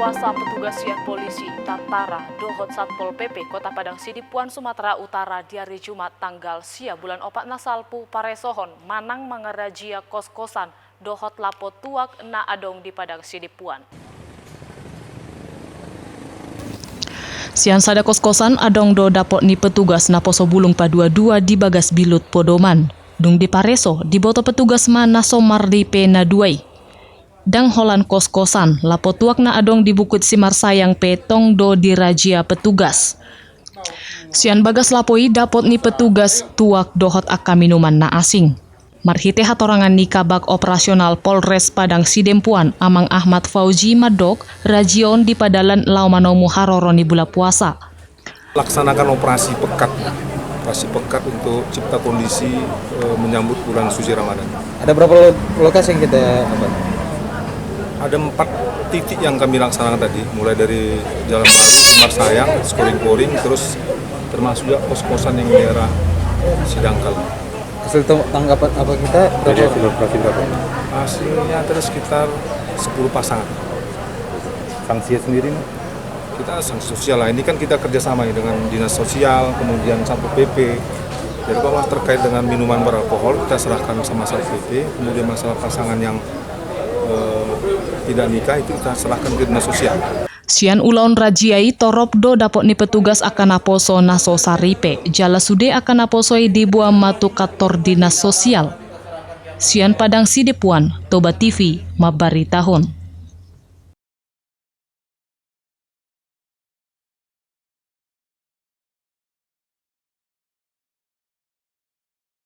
Puasa petugas sian polisi Tantara Dohot Satpol PP Kota Padang Sidipuan Sumatera Utara di hari Jumat tanggal sia bulan opat nasalpu paresohon manang mengerajia kos-kosan Dohot Lapo Tuak na adong di Padang Sidipuan. Sian sada kos-kosan adong do dapot ni petugas na poso bulung padua-dua di Bagas Bilut Podoman. Dung di pareso di boto petugas mana somardi pena duai. Dang holan kos-kosan, lapo tuak na adong di Bukit Simarsayang petong do dirajia petugas. Sian bagas lapoi dapot ni petugas tuak dohot aka minuman na asing. Marhite hatorangan ni Kabag Operasional Polres Padang Sidempuan Amang Ahmad Fauji Madok rajion di padalan Laumanomu Haroro ni bula puasa. Laksanakan operasi pekat untuk cipta kondisi menyambut bulan suci Ramadan. Ada berapa lokasi yang kita Ada 4 titik yang kami laksanakan tadi, mulai dari Jalan Baru, Simarsayang, Skoring-Koring, terus termasuk juga kos-kosan yang di daerah Sidangkal. hasil tanggapan apa kita? Berapa? Hasilnya ada sekitar 10 pasangan. Sanksi sendiri nih? Kita sanksi sosial lah, ini kan kita kerjasama ya dengan Dinas Sosial, kemudian Satpol PP. Jadi kalau terkait dengan minuman beralkohol, kita serahkan sama Satpol PP, kemudian masalah pasangan yang tidak nikah itu kita serahkan ke Dinas Sosial. Sian ulaun rajiai torop do dapot ni petugas akan aposo naso saripe, jala sude akan aposoi di buah matu kantor Dinas Sosial. Sian Padang Sidipuan, Toba TV, Mabari Tahun.